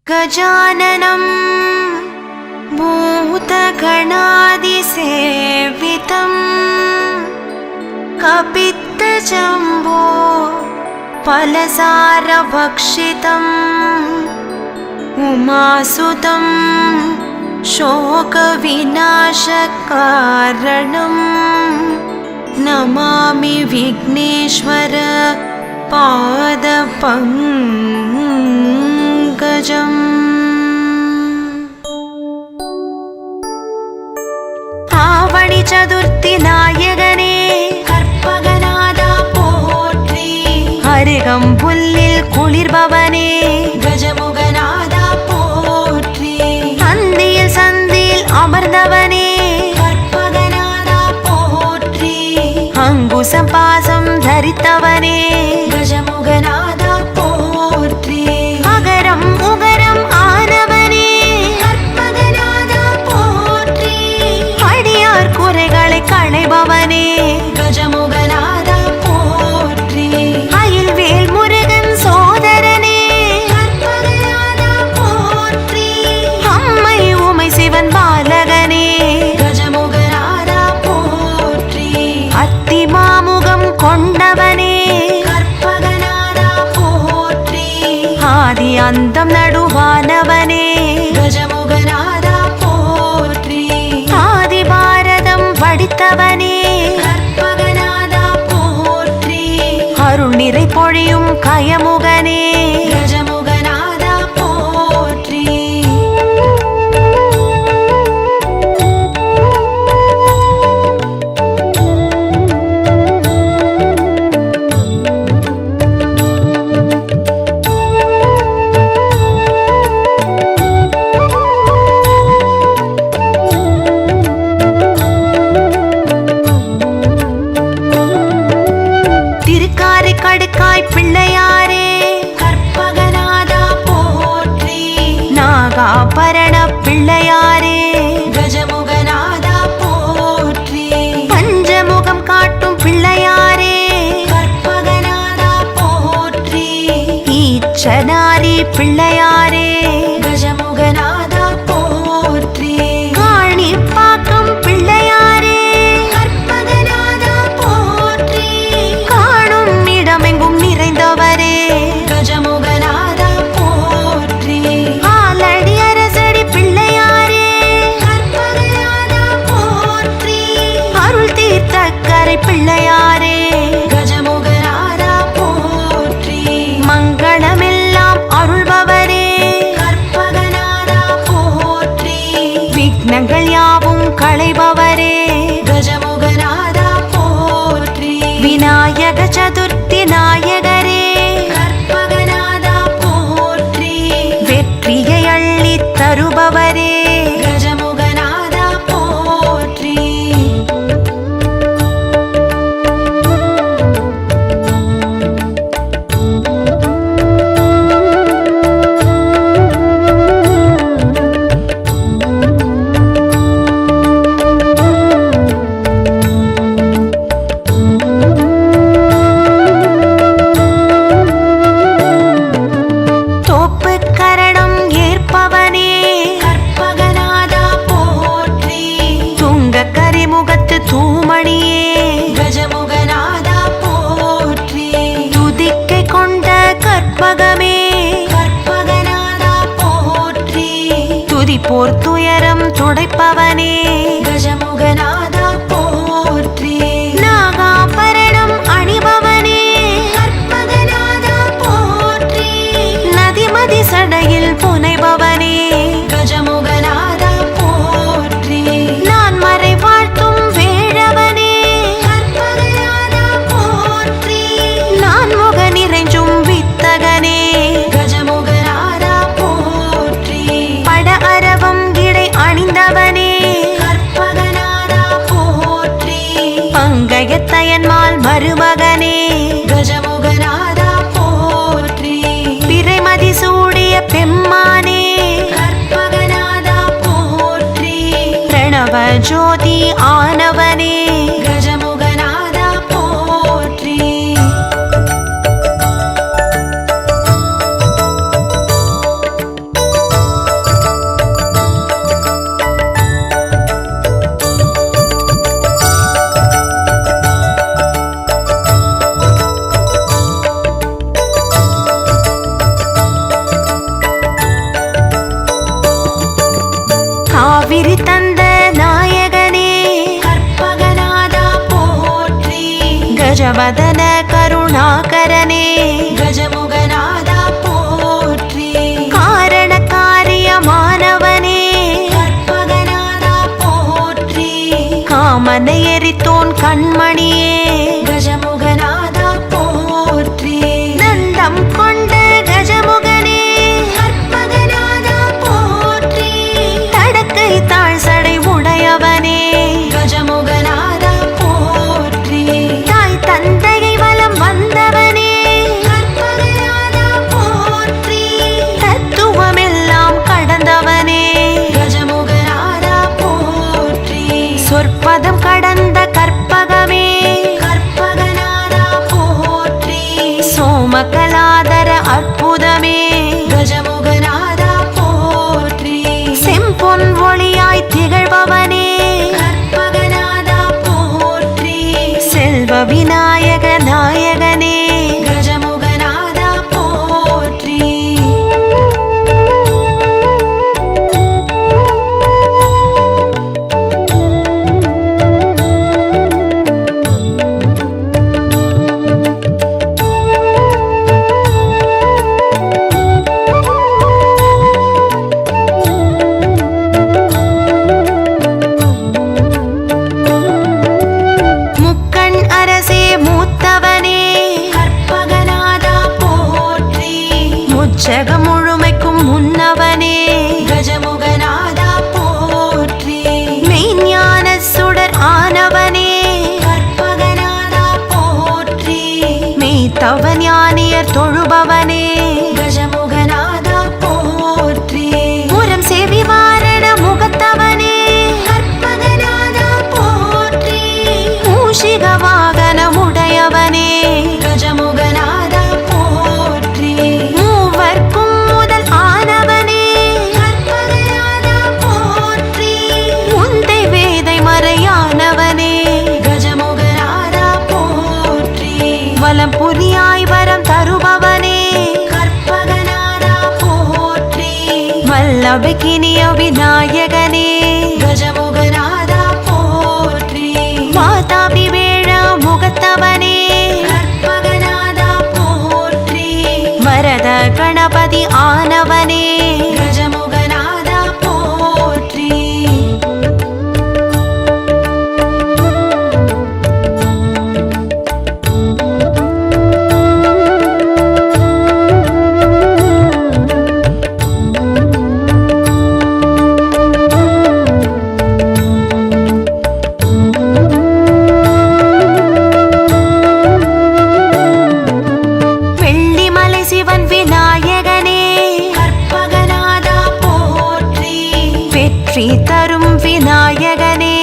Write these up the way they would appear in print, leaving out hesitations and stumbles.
गजाननं भूतगणादिसेवितं कपित्तजम्बो फलसारभक्षितम् उमासुतं शोकविनाशकारणं नमामि विघ्नेश्वर पादपङ्कजम्। आवणि चतुर्थी नायकने कर्पगनादा pottery अरुगம்புல்லில் குளிர்பவனே கஜமுகநாதா போற்றி அந்தியில் சந்தியில் அமர்ந்தவனே கற்பகநாதா போற்றி அங்குசம் பாசம் தரித்தவனே கஜமுகநாதா போற்றி அகரம் உகரம் ஆனவனே கற்பகநாதா போற்றி அடியார் குறைகளை களைபவனே கஜமுகநாதா போற்றி அயில்வேல் முருகன் சோதரனே கற்பகநாதா போற்றி அம்மை உமை சிவன் பாலகனே கஜமுகநாதா போற்றி அத்திமாமுகம் கொண்டவனே கற்பகநாதா போற்றி ஆதி அந்தம் நடுவானவனே கஜமுகநாதா போற்றி ஆதி பாரதம் படித்தவனே கற்பகநாதா போற்றி அருள் நிறை பொழியும் கயமுகனே கஜமுகநாதா போற்றி கடுக்காய் பிள்ளையாரே கற்பகநாதா போற்றி நாகாபரண பிள்ளையாரே கஜமுகநாதா போற்றி பஞ்சமுகம் காட்டும் பிள்ளையாரே கற்பகநாதா போற்றி ஈச்சனாரி பிள்ளையாரே கஜமுகநாதா போற்றி காணி பாக்கம் பிள்ளையாரே கற்பகநாதா போற்றி காணும் இடமெங்கும் நிறைந்தவரே கஜமுகநாதா போற்றி ஆலடி அரசடி பிள்ளையாரே கற்பகநாதா போற்றி அருள் தீர்த்தக்கரை பிள்ளையாரே கஜமுகநாதா போற்றி மங்களமெல்லாம் அருள்பவரே கற்பகநாதா போற்றி விக்னங்கள் யாவும் களைபவரே கஜமுகநாதா போற்றி விநாயக சதுர்த்தி நாயகரே கற்பகநாதா போற்றி வெற்றியை அள்ளி தருபவரே கஜமுகநாதா போற்றி தூமணியே கஜமுகநாதா போற்றி துதிக்கை கொண்ட கற்பகமே கற்பகநாதா போற்றி துதிப்போர் துயரம் துடைப்பவனே கஜமுகநாதா போற்றி நாகாபரணம் அணிபவனே கற்பகநாதா போற்றி நதிமதி சடையில் புனைபவனே கஜமுகநாதா போற்றி நான் மறை வாழ்த்தும் நிறைஞ்சும் வித்தகனே கஜமுகநாதா போற்றி பட அரவம் இடை அணிந்தவனே கற்பகநாதா போற்றி பங்கயத்தயன்மால் மருமகனே கஜமுகநாதா போற்றி பிறைமதி சூடிய பெம்மானே கற்பகநாதா போற்றி பிரணவ ஜோதி ஆனவனே கஜமுகநாதா போற்றி கருணாகரனே கஜமுகநாதா போற்றி காரண காரியமானவனே கற்பகநாதா போற்றி காமனை எரித்தோன் கண்மணியே கஜமுகநாதா போற்றி நந்தம் கொண்ட கஜமுகனே கற்பகநாதா போற்றி தடக்கை தாழ் சடை உடையவனே கஜமுகநாதா போற்றி தாய் தந்தையை வலம் வந்தவனே கற்பகநாதா போற்றி தத்துவமெல்லாம் கடந்தவனே கஜமுகநாதா போற்றி சொற்பதம் கடந்த கற்பகமே கற்பகநாதா போற்றி சோமகலாதர அற்புதமே கஜமுகநாதா போற்றி செம்பொன் ஒளியாய் திகழ்பவனே கற்பகநாதா போற்றி செல்வ விநாயக நாயகனே கஜமுகநாதா போற்றி முக்கண் அரசே மூத்தவனே கற்பகநாதா போற்றி முச்சகம் முழுமைக்கும் முன்னவனே கஜமுகநாதா போற்றி மெய்ஞான சுடர் ஆனவனே கற்பகநாதா போற்றி மெய்த்தவ ஞானியர் தொழுபவனே கஜமுகநாதா போற்றி புறம் செவி வாரண முகத்தவனே கற்பகநாதா போற்றி மூஷிக வாகனமுடையவனே கஜமுகநாதா போற்றி மூவர்க்கும் முதல் ஆனவனே கற்பகநாதா போற்றி முந்தை வேதை மறையானவனே கஜமுகநாதா போற்றி வலம் புரியாய் வரம் தருபவனே கற்பகநாதா போற்றி வல்லபகினிய விநாயகனே கஜமுகநாதா போற்றி வாதாபி வேழ முகத்தவனே கற்பகநாதா போற்றி வரத கணபதி ஆனவனே கஜமுகநாதா போற்றி வெள்ளிமலை சிவன் விநாயகனே கற்பகநாதா போற்றி வெற்றி தரும் விநாயகனே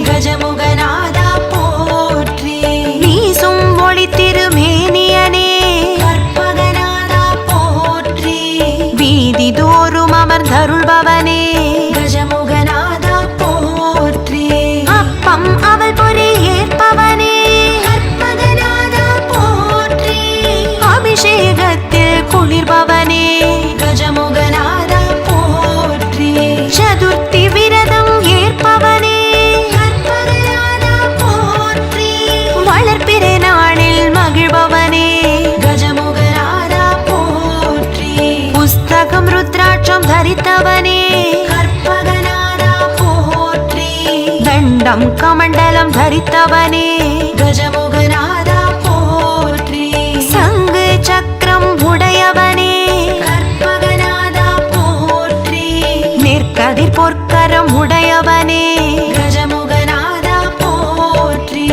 கஜமுகநாதா போற்றி வீசும் ஒளி திருமேனியனே கற்பகநாதா போற்றி வீதி தோறும் அமர்ந்தருள்பவனே கஜமுகநாதா போற்றி அப்பம் அவள் பொறி ஏற்பவனே கற்பகநாதா போற்றி அபிஷேகத்தில் குளிர்பவனே கஜமுகநாதா போற்றி சதுர்த்தி விரதம் ஏற்பவனே கற்பகநாதா போற்றி வளர்ப்பிறை நாளில் மகிழ்பவனே கஜமுகநாதா போற்றி புஸ்தகம் ருத்ராட்சம் தரித்தவனே கற்பகநாதா போற்றி தண்டம் கமண்டலம் தரித்தவனே கஜமுகநாதா போற்றி சங்கு சக்கரம் உடையவனே கற்பகநாதா போற்றி நெற்கதிர் பொற்கரம் உடையவனே கஜமுகநாதா போற்றி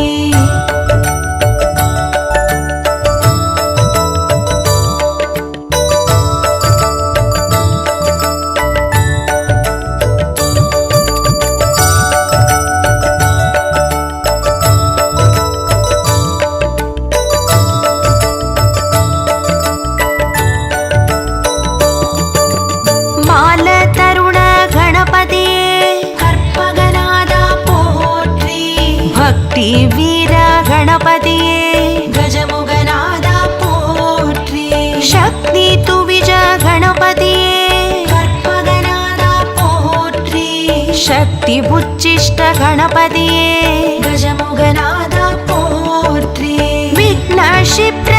பால தருண கணபதியே கற்பகநாதா போற்றி பக்தி வீர கணபதியே கஜமுகநாதா போற்றி சக்தி துவிஜ கணபதியே கற்பகநாதா போற்றி சக்தி உச்சிஷ்ட கணபதியே கஜமுகநாதா போற்றி விக்ன க்ஷிப்ர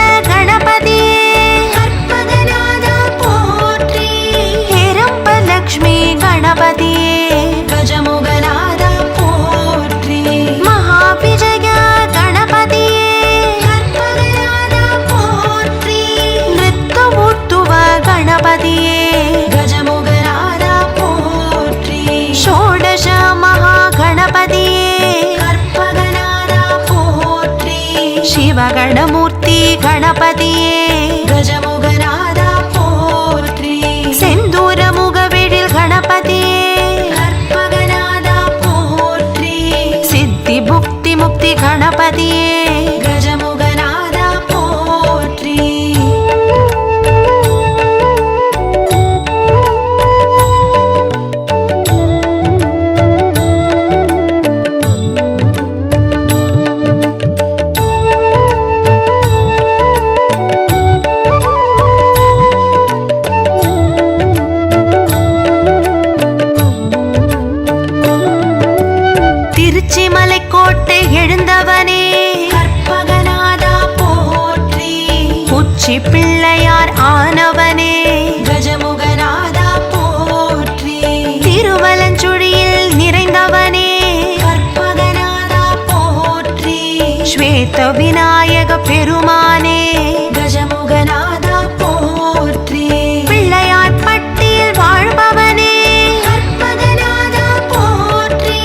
சர்வகணமூர்த்தி கணபதியே கஜமுகநாதா போற்றி. செந்தூர முகவெழில் கணபதியே கற்பகநாதா போற்றி. சித்தி புக்தி முக்தி கணபதியே கஜமுகநாதா போற்றி. கோட்டை எழுந்தவனே கற்பகநாதா போற்றி. உச்சி பிள்ளையார் ஆனவனே கஜமுகநாதா போற்றி. திருவலஞ்சுழியில் நிறைந்தவனே கற்பகநாதா போற்றி. ஸ்வேத விநாயக பெருமானே கஜமுகநாதா போற்றி. பிள்ளையார் பட்டியில் வாழ்பவனே கற்பகநாதா போற்றி.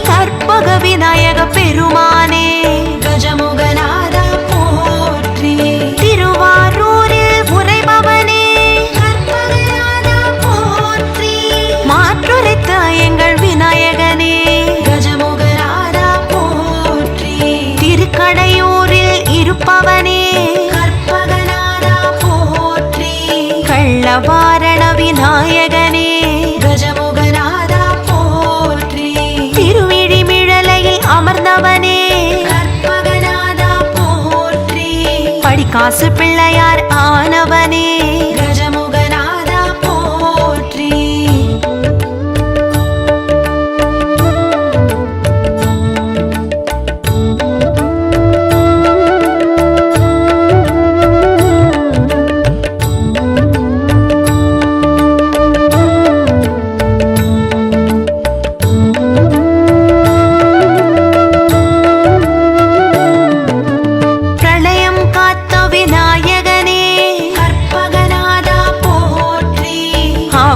கற்பக விநாயக பெருமானே கஜமுகநாதா போற்றி. திருவாரூரில் உறைபவனே கற்பகநாதா போற்றி. மாற்றுரைத்த எங்கள் விநாயகனே கஜமுகநாதா போற்றி. திருக்கடையூரில் இருப்பவனே கற்பகநாதா போற்றி. கள்ளவாரண விநாயகனே கஜமுகநாதா போற்றி. திருவிழிமிழலையில் அமர்ந்தவனே கற்பகநாதா போற்றி. படிக்காசு பிள்ளையார் ஆனவனே கஜமுகநாதா போற்றி.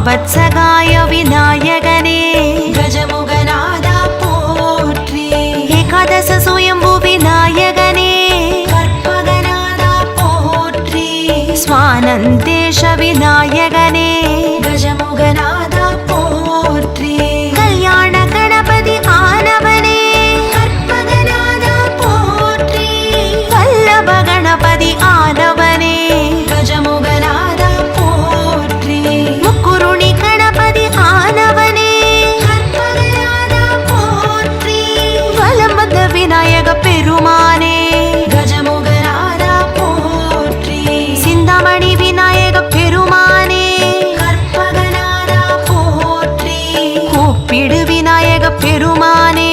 வத்சகாய விநாயகனே கஜமுகநாதா போற்றி. ஏகாதச சுயம்பு விநாயகனே கற்பகநாதா போற்றி. ஸ்வானந்தேஷ விநாயகனே கஜமுகநாதா போற்றி. கல்யாண கணபதி ஆனவனே கற்பகநாதா போற்றி. வல்லப கணபதி ஆனவனே கஜமுகநாதா போற்றி. முக்குருணி கணபதி ஆனவனே கற்பகநாதா போற்றி. வலம் வந்த விநாயக பெருமானே கஜமுகநாதா போற்றி. சிந்தாமணி விநாயக பெருமானே கற்பகநாதா போற்றி. கூப்பிடு விநாயக பெருமானே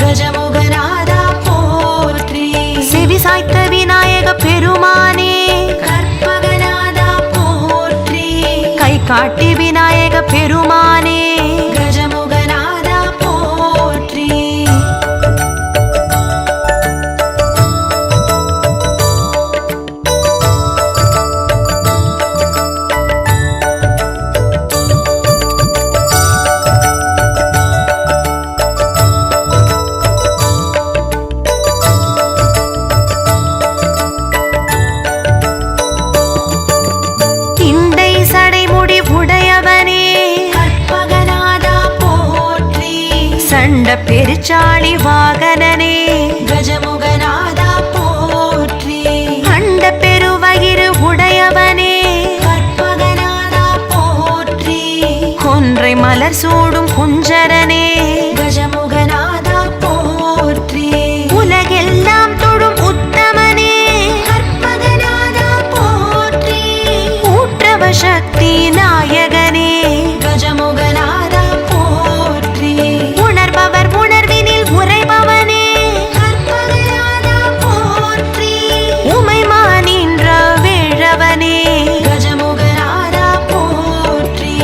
கஜமுகநாதா போற்றி. செவி சாய்த்த விநாயக பெருமானே கற்பகநாதா போற்றி. கை காட்டி விநாயக பெருமானே கஜமுகநாதா போற்றி. சடைமுடி உடையவனே கற்பகநாதா போற்றி. சண்ட பெருச்சாளி வாகனனே கஜமுகநாதா போற்றி. அண்ட பெருவயிறு உடையவனே கற்பகநாதா போற்றி. கொன்றை மலர் சூடும் குஞ்சரனே கஜமுகநாதா போற்றி. உலகெல்லாம் தொடும் உத்தமனே கற்பகநாதா போற்றி. ஊற்றவ சக்தி நாயகனே கஜமுகநாதா போற்றி. உணர்பவர் உணர்வினில் உறைபவனே கற்பகநாதா போற்றி. உமைமானின்ற வேழவனே கஜமுகநாதா போற்றி.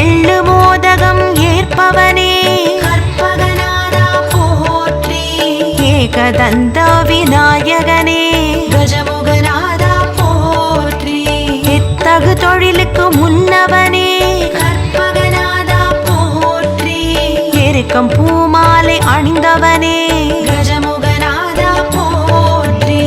எள்ளு மோதகம் ஏற்பவனே கற்பகநாதா போற்றி. ஏகதந்த விநாயகனே கஜமுகநாதா போற்றி. எத்தகு தொழிலுக்கு முன்னவனே கற்பகநாதா போற்றி. எருக்கம் பூமாலை அணிந்தவனே கஜமுகநாதா போற்றி.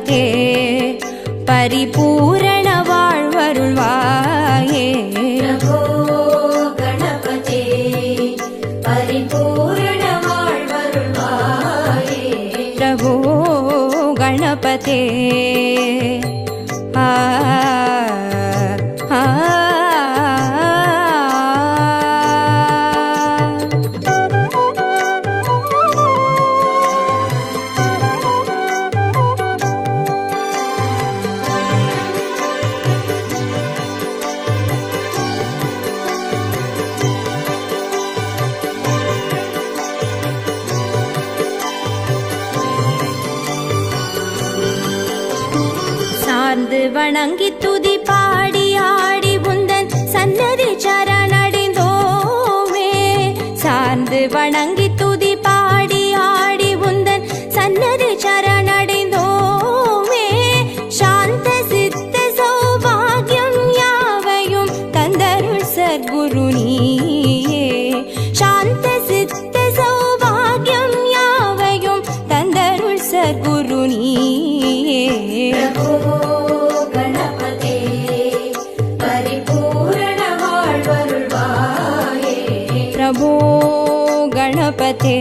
गणपते परिपूर्ण வாழ்வருள்வாயே प्रभो गणपते परिपूर्ण வாழ்வருள்வாயே प्रभो गणपते வணங்கி துதி பாடி ஆடி உந்தன் சன்னதி சரணடைந்தோமே சார்ந்து வணங்கி துதி பாடி ஆடி உந்தன் சன்னதி சரணடைந்தோமே சாந்த சித்த சௌபாகியம் யாவையும் தந்தருள் சத்குரு நீயே சாந்த சித்த சௌபாகியம் யாவையும் தந்தருள் சத்குரு நீயே प्रभो गणपते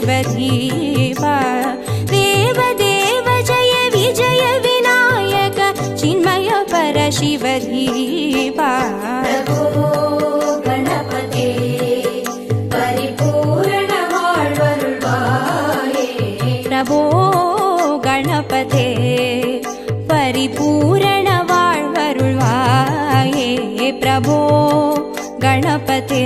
शिवधीवा देव देव जय विजय विनायक चिन्मय पर शिवधीवा प्रभो गणपते परिपूर्ण வாழ்வருள்வாயே प्रभो गणपते परिपूर्ण வாழ்வருள்வாயே प्रभो गणपते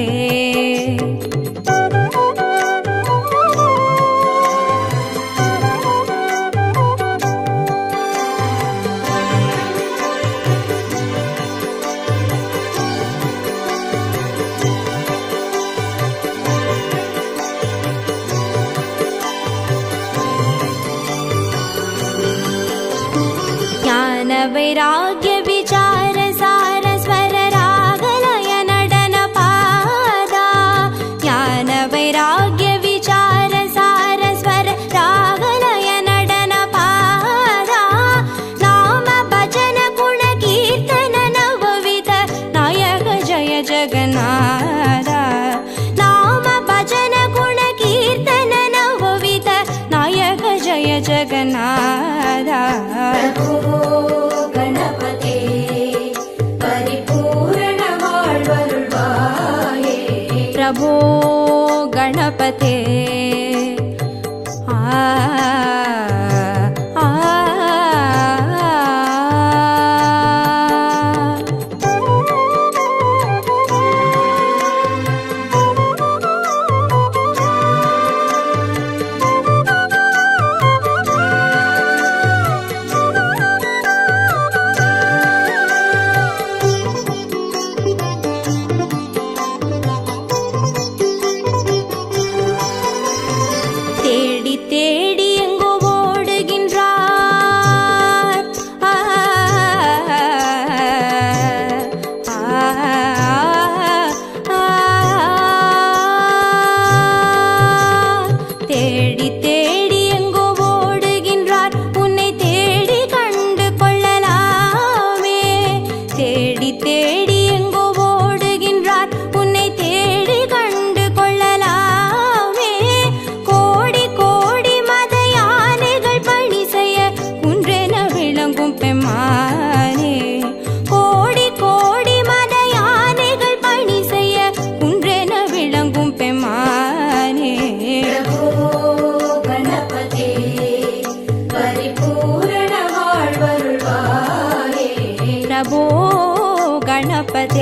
वैराग्य विचार सार स्वर रागलय नडन पादा ज्ञान वैराग्य विचार सार स्वर रागलय नडन पादा नाम भजन गुण कीर्तन नवविध नायक जय जगन्नाथ नाम भजन गुण कीर्तन नवविध नायक जय जगन्नाथ प्रभो गणपते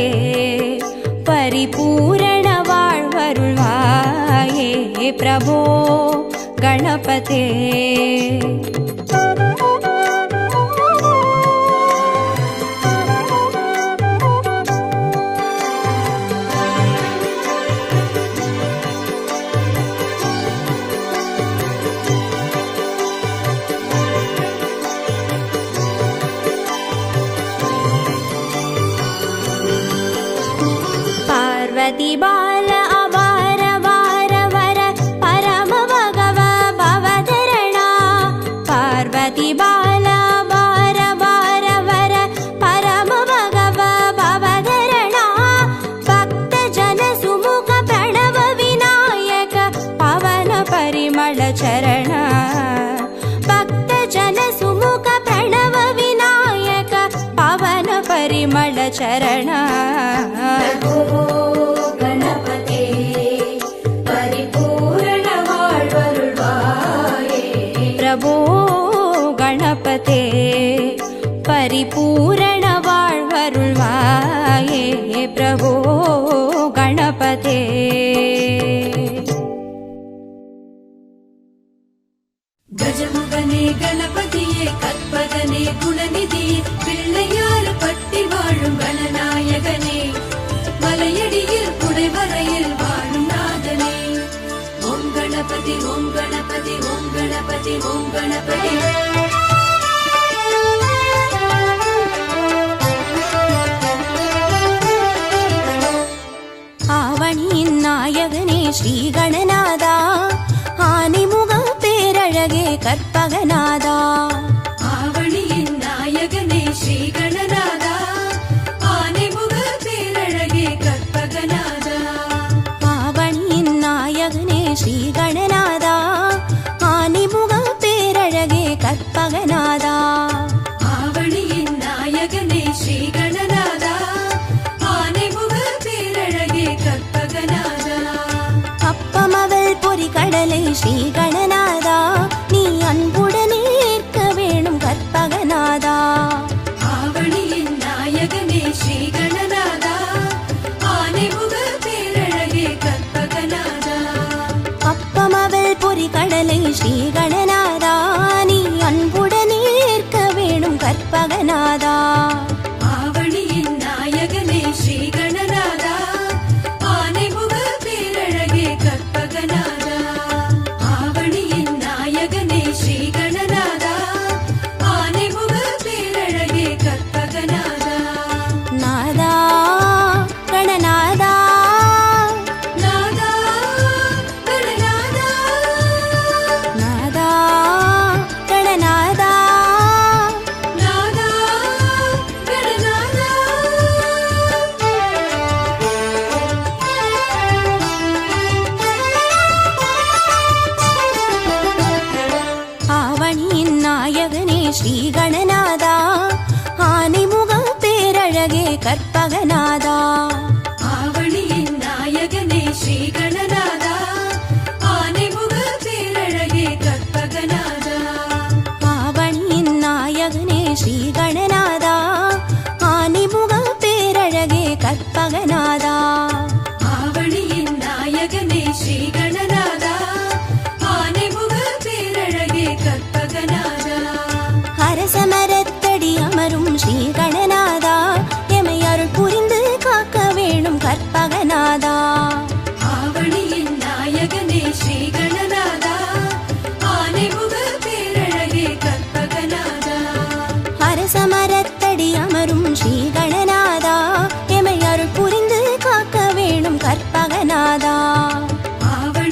கணபதே பரிபூரண வாழ்வருள்வாயே பிரபோ கணபதே. பார்வதி பால அபார வார வர பரம பகவ பவதரணா. பார்வதி பால அபார வார வர பரம பகவ பவதரணா. பக்த ஜன சுமுக பிரணவ விநாயக பவன பரிமள சரண. பக்த ஜன சுமுக பிரணவ விநாயக பவன பரிமள சரண. கணபதே பரிபூரண வாழ்வருள்வாயே பிரபோ கணபதே பரிபூரண வாழ்வருள்வாயே பிரபோ கணபதே. கஜமுகனே கணபதியே கற்பகனே குணநிதியே பிள்ளையார் பட்டி வாழும் கணநாயகனே மலையடியில் குடைவரையில் வாழும் நாதனே. ஓம் கணபதி ஓம் கணபதி ஓம் கணபதி ஓம் கணபதி. ஆவணியின் நாயகனே ஸ்ரீ கணநாதா ஆனைமுகம் பேரழகே கற்பகநாதா. ஆவணியின் நாயகனே ஸ்ரீ கணநாதா ஆனைமுக பேரழகே கற்பகநாதா. ஆவணியின் நாயகனே ஸ்ரீ கணநாதா ஆனைமுகம் பேரழகே கற்பகநாதா. ஆவணியின் நாயகனே ஸ்ரீ கணநாதா ஆனைமுக பேரழகே கற்பகநாதா. அப்பமவள் பொறி கடலை ஸ்ரீ கணநாதா நீ அன்புடனே ஏற்க வேணும் கற்பகநாதா. ஆவணியின் நாயகனே ஸ்ரீ கணநாதா ஆனைமுக பேரழகே கற்பகநாதா. அப்பமவள் பொறி கடலை ஸ்ரீ கணநாதா நீ அன்புடனே ஏற்க வேணும் கற்பகநாதா. ஆவணியின் நாயகனே ஸ்ரீ கணநாதா ஆனைமுக பேரழகே கற்பகநாதா. ஆவணியின் நாயகனே ஸ்ரீ கணநாதா ஆனைமுக பேரழகே கற்பகநாதா. நாதா கணநாதா நாதா கணநாதா நாதா கணநாதா நாதா கணநாதா. ஆவணியின் நாயகனே ஸ்ரீ கணநாதா ஆனைமுகம் பேரழகே கற்பகநாதா. ஆவணியின் நாயகனே ஸ்ரீ கணநாதா ஆனைமுக பேரழகே கற்பகநாதா. ஆவணியின் நாயகனே ஸ்ரீ கணநாதா ஆனைமுகம் பேரழகே கற்பகநாதா. ஆவணியின் நாயகனே ஸ்ரீ கணநாதா ஆனைமுக பேரழகே கற்பகநாதா. அரசமரத்தடி அமரும் ஸ்ரீ கணநாதா எமை அருள் புரிந்து காக்க வேணும் கற்பகநாதா. ஆவணியின் நாயகனே ஸ்ரீ கணநாதா ஆனைமுக பேரழகே கற்பகநாதா. அரசமரத்தடி அமரும் ஸ்ரீ கணநாதா எமை அருள் புரிந்து காக்க வேணும் கற்பகநாதா. ஆவணி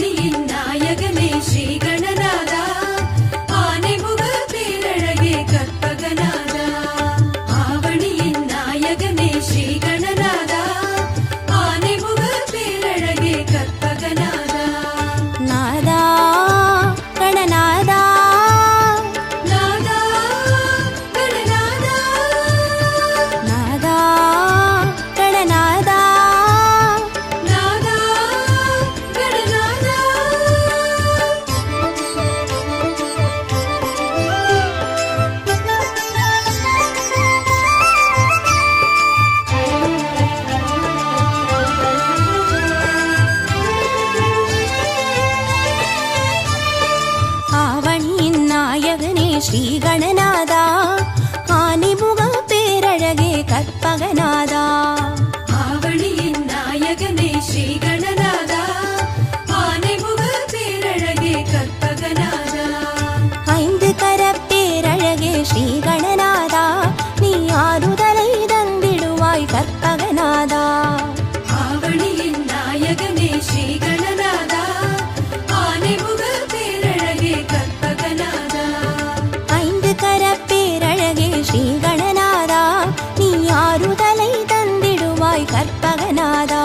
கற்பகநாதா.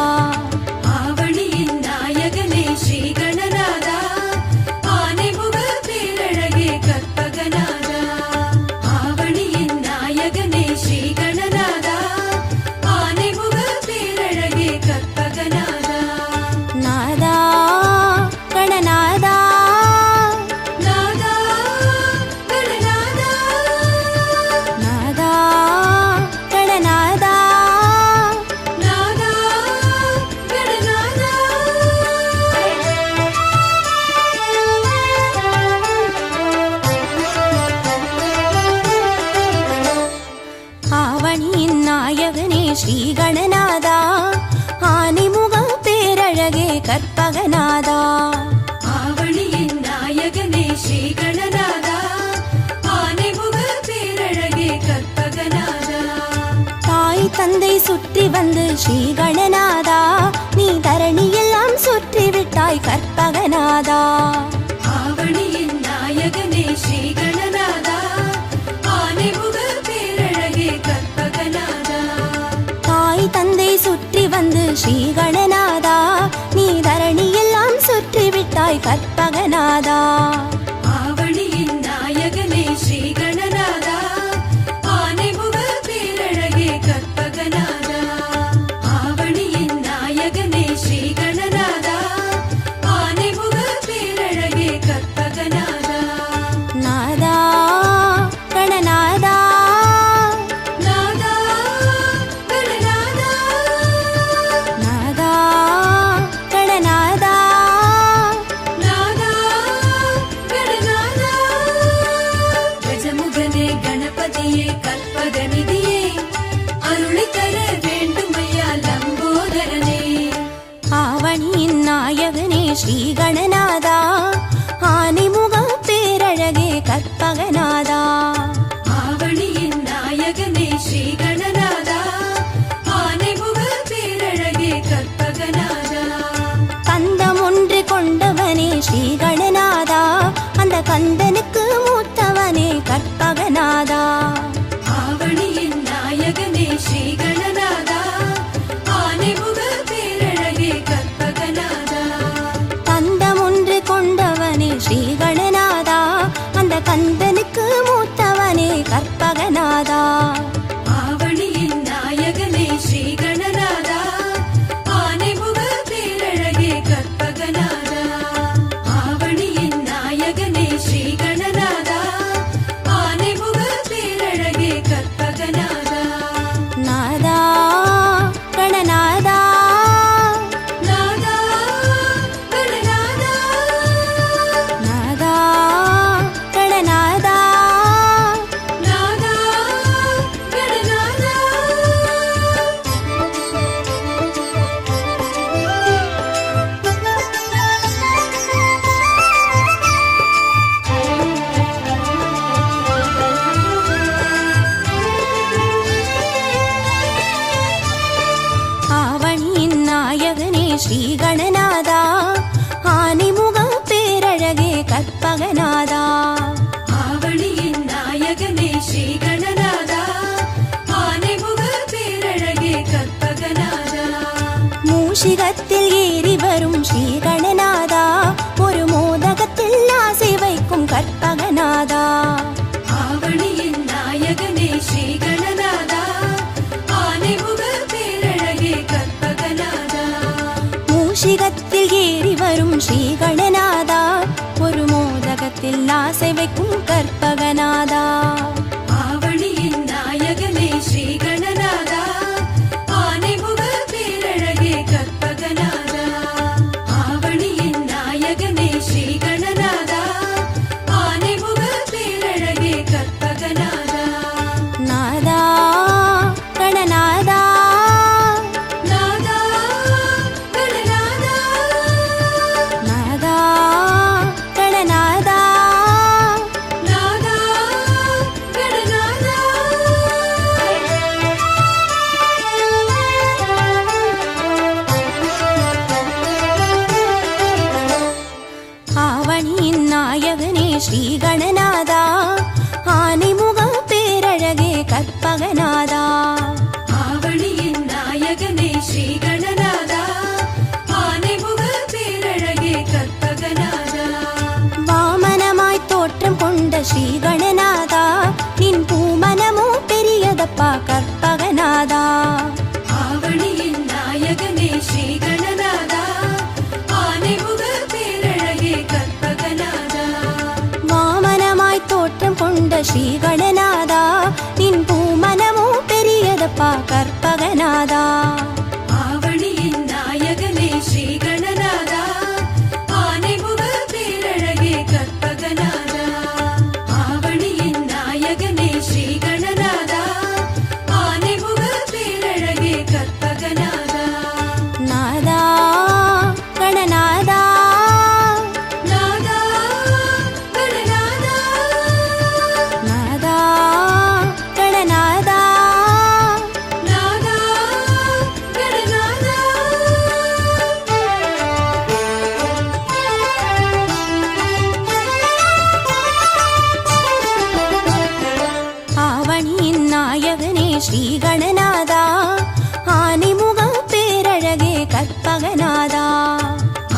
ஆவணியின் நாயகனே ஸ்ரீ கணநாதா, ஆனைமுக பேரழகே கற்பகநாதா. ஆவணியின் நாயகனே ஸ்ரீ கணநாதா, ஆனைமுக பேரழகே கற்பகநாதா. நாதா கணநாதா, நாதா கணநாதா, நாதா கணநாதா, நாதா கணநாதா. ஆவணியின் நாயகனே ஸ்ரீ கணநாதா, ஆனைமுக பேரழகே கற்பகநாதா. ஆவணியின் நாயகனே ஸ்ரீ கணநாதா, ஆனைமுக பேரழகே கற்பகநாதா. தாய் தந்தை சுற்றி வந்து ஸ்ரீ கணநாதா, நீ தரணியெல்லாம் சுற்றி விட்டாய் கற்பகநாதா. ஆவணியின் நாயகனே ஸ்ரீ கணநாதா, ஆனைமுக பேரழகே கற்பகநாதா. தாய் தந்தை சுற்றி வந்து ஸ்ரீ கணநாதா, நீ தரணியெல்லாம் சுற்றி விட்டாய் கற்பகநாதா. ஆவணியின் நாயகனே ஸ்ரீ கணநாதா, ஆனைமுக பேரழகே கற்பகநாதா. ஆவணியின் நாயகனே ஸ்ரீ கணநாதா, ஆனைமுக பேரழகே கற்பகநாதா. நாதா கணநாதா, நாதா கணநாதா, நாதா கணநாதா, நாதா கணநாதா. கஜமுகனே கணபதியே கற்பகநிதியே, அருளை தர வேண்டுமையா லம்போதரனே. ஆவணியின் நாயகனே ஸ்ரீ கணநாதா, ஆனைமுக பேரழகே கற்பகநாதா. ஆவணியின் நாயகனே ஸ்ரீ கணநாதா, ஆனைமுக பேரழகே கற்பகநாதா. கந்தம் ஒன்று கொண்டவனே ஸ்ரீ கணநாதா, அந்த கந்தனுக்கு மூத்தவனே கற்பகநாதா. ஆவணியின் நாயகனே ஸ்ரீ கணநாதா, ஆனைமுக பேரழகே கற்பகநாதா. கந்தம் ஒன்று கொண்டவனே ஸ்ரீ கணநாதா, அந்த கந்தனுக்கு மூத்தவனே கற்பகநாதா. ஆவணியின் நாயகனே ஸ்ரீ கணநாதா, ஆனைமுக பேரழகே கற்பகநாதா. ஆவணியின் நாயகனே ஸ்ரீ கணநாதா, ஆனைமுக பேரழகே கற்பகநாதா. நாதா கணநாதா, நாதா கணநாதா, நாதா கணநாதா, நாதா கணநாதா. ஆவணியின் நாயகனே ஸ்ரீ கணநாதா, ஆனைமுக பேரழகே கற்பகநாதா. ஆவணியின் நாயகனே ஸ்ரீ கணநாதா, ஆனைமுக பேரழகே கற்பகநாதா. மூஷிகத்தில் ஏறி வரும் ஸ்ரீ கணநாதா, ஒரு மோதகத்தில் ஆசை வைக்கும் கற்பகநாதா. ஆவணியின் நாயகனே ஸ்ரீ கணநாதா, ஆனைமுக பேரழகே கற்பகநாதா. மூஷிகத்தில் ஏறி வரும் ஸ்ரீ கணநாதா, ஒரு மோதகத்தில் ஆசை வைக்கும் கற்பகநாதா. ஆவணியின் நாயகனே ஸ்ரீ கணநாதா, ஆனைமுக பேரழகே கற்பகநாதா. ஆவணியின் நாயகனே ஸ்ரீ கணநாதா, ஆனைமுக பேரழகே கற்பகநாதா. நாதா கணநாதா, நாதா கணநாதா, நாதா கணநாதா, நாதா கணநாதா. ஆவணியின் நாயகனே ஸ்ரீ கணநாதா, ஆனைமுக பேரழகே கற்பகநாதா. ஆவணியின் நாயகனே ஸ்ரீ கணநாதா ஆனைமுக பேரழகே கற்பகநாதா வாமனமாய் தோற்றம் கொண்ட ஸ்ரீ கணநாதா நின் பூமனமோ பெரியதப்பா கற்பகநாதா ஆவணியின் நாயகனே ஸ்ரீ கணநாதா ஆனைமுக பேரழகே கற்பகநாதா வாமனமாய் தோற்றம் கொண்ட ஸ்ரீ கணநாதா நின் பூமனமோ பெரியதப்பா கற்பகநாதா ஆவணியின் நாயகனே ஸ்ரீ கணநாதா ஆனைமுக பேரழகே கற்பகநாதா ஆவணியின் நாயகனே ஸ்ரீ கணநாதா ஆனைமுக பேரழகே கற்பகநாதா நாதா கணநாதா நாதா கணநாதா நாதா கணநாதா நாதா கணநாதா ஆவணியின் நாயகனே ஸ்ரீ கணநாதா ஆனைமுக பேரழகே கற்பகநாதா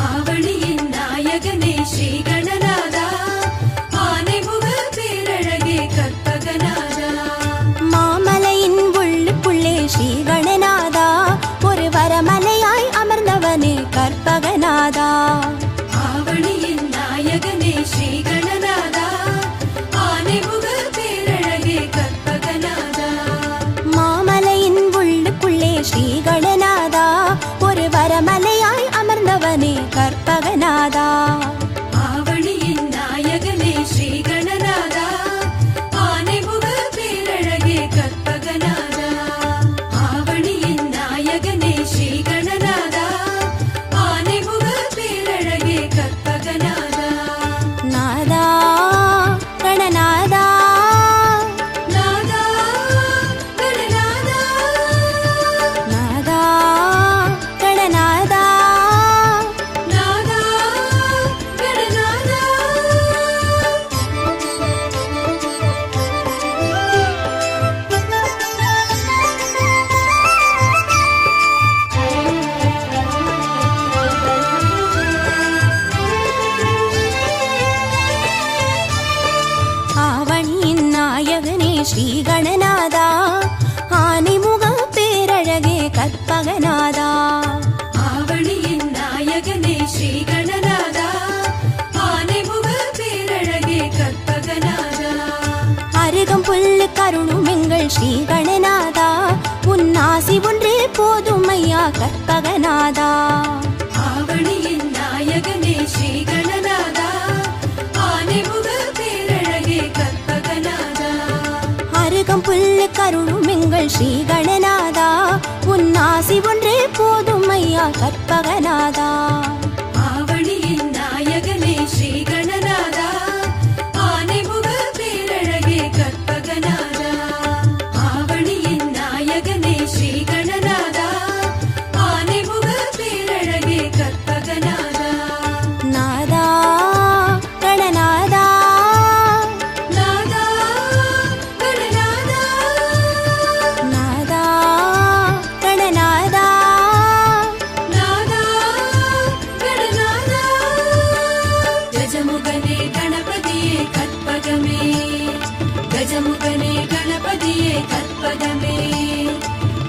ஆவணியின் நாயகனே ஸ்ரீ கணநாதா ஆனைமுக பேரழகே கற்பகநாதா மாமலையின் உள்ளுக்குள்ளே ஸ்ரீ கணநாதா ஒரு வரமலையாய் அமர்ந்தவனே கற்பகநாதா ஆவணியின் நாயகனே ஸ்ரீ கணநாதா ஆனைமுக பேரழகே கற்பகநாதா மாமலையின் உள்ளுக்குள்ளே ஸ்ரீ கணநாதா ஒரு வரமலையாய் அமர்ந்தவனே கற்பகநாதா ஆவணியின் நாயகனே ஸ்ரீ கணநாதா ஆனைமுக பேரழகே கற்பகநாதா ஆவணியின் நாயகனே ஸ்ரீ கணநாதா ஆனைமுக பேரழகே கற்பகநாதா நாதா கணநாதா நாதா கணநாதா நாதா கணநாதா நாதா கணநாதா ஆவணியின் நாயகனே ஸ்ரீ கணநாதா ஆனைமுக பேரழகே கற்பகநாதா ஆவணியின் நாயகனே ஸ்ரீ கணநாதா ஆனைமுக பேரழகே கற்பகநாதா அருகம் புல்லு கருணும் எங்கள் ஸ்ரீ கணநாதா உன் ஆசி ஒன்றே போதும் ஐயா கற்பகநாதா ஆவணியின் நாயகனே ஸ்ரீ கணநாதா ஆனைமுக பேரழகே கற்பகநாதா அருகம் புல்லு கருணும் எங்கள் ஸ்ரீ கணநாதா உன் ஆசி ஒன்றே போதும் ஐயா கற்பகநாதா ஆவணியின் நாயகனே ஸ்ரீ கணநாதா ஆனைமுக பேரழகே கற்பகநாதா ஆவணியின் நாயகனே ஸ்ரீ கணநாதா ஆனைமுக பேரழகே கற்பகநாதா நாதா கணநாதா நாதா கணநாதா நாதா கணநாதா நாதா கணநாதா கஜமுகனே கணபதியே கற்பகமே கஜமுகனே கணபதியே கற்பகமே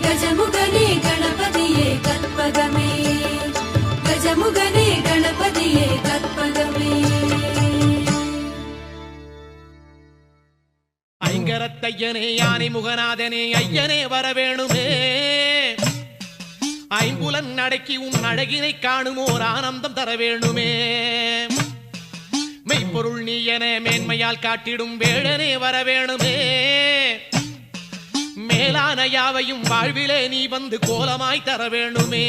கஜமுகனே கணபதியே கற்பகமே கஜமுகனே கணபதியே கற்பகமே ஐங்கரத்தையனே யானை முகநாதனே ஐயனே வரவேணுமே ஐம்புலன் அடக்கி உன் அழகினை காணுமோர் ஆனந்தம் தர வேணுமே மெய்ப்பொருள் நீ என மேன்மையால் காட்டிடும் வேடனே வரவேணுமே மேலான யாவையும் வாழ்விலே நீ வந்து கோலமாய் தர வேணுமே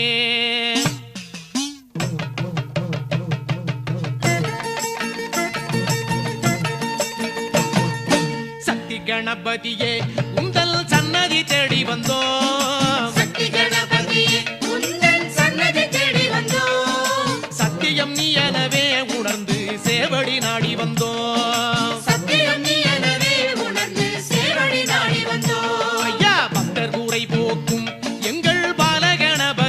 சக்தி கணபதியே உந்தல் சன்னதி தேடி வந்தோம் சக்தி கணபதியே உந்தன் சன்னதி தேடி வந்தோம் சத்தியம் நீ எனவே உணர்ந்து சேவடி நாடி வந்தோம் சத்தியம் நீ எனவே உணர்ந்து சேவடி நாடி வந்தோம் ஐயா பக்தர் கூரை போக்கும் எங்கள் பாலகணபதி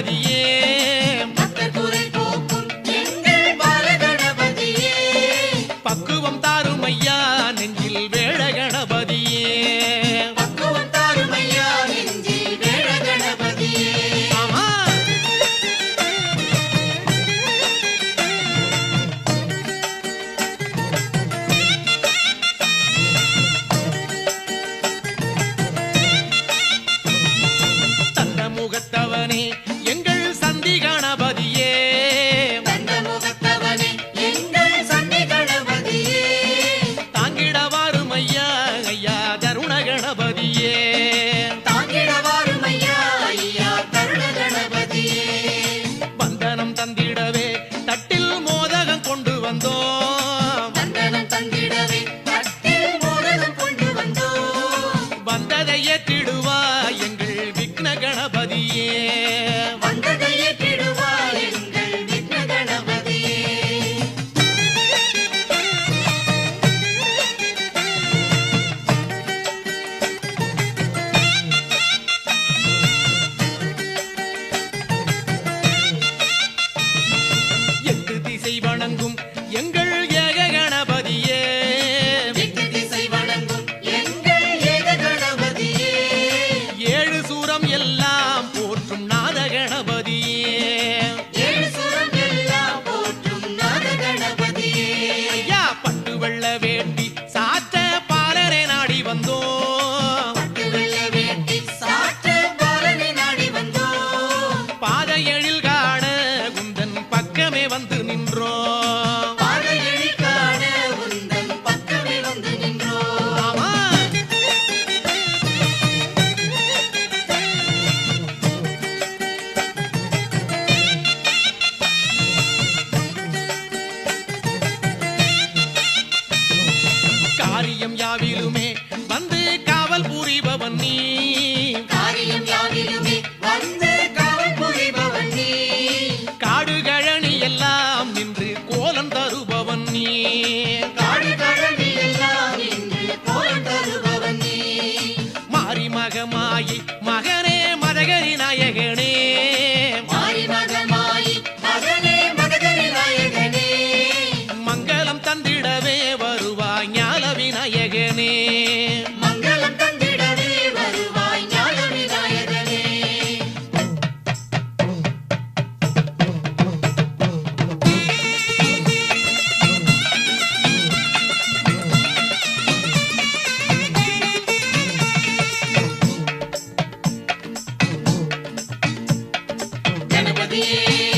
நாத கணபதியே ஏழு சுரம் எல்லாம் போற்றும் நாத கணபதியே ஐயா பட்டு வெள்ள வேண்டி சாத்த பாலரை நாடி வந்தோம் பட்டு வெள்ள வேட்டி சாற்ற பாலனை நாடி வந்தோம் பாத எழில் காண குந்தன் பக்கமே வந்து நின்றோம் பாதையழி காண உந்தன் பக்கமே வந்து நின்றோம் ஆமா காரியம் யாவிலுமே வந்து காவல் புரிபவன் நீ காரியம் யாவிலுமே வந்து காவல் புரிபவன் நீ காடுகழனி எல்லாம் நின்று கோலம் தருபவன் நீ காடு கழனி எல்லாம் இன்று கோலம் தருபவன் நீ மாறி மகமாயி மகனே மதகரி நாயகனே மாறி மகமாயி மகனே மகதரி நாயகனே மங்களம் தந்திடவே வருவாய் ஞான விநாயகனே மங்களம் தந்திடவே வருவாய் ஞான விநாயகனே கணபதியே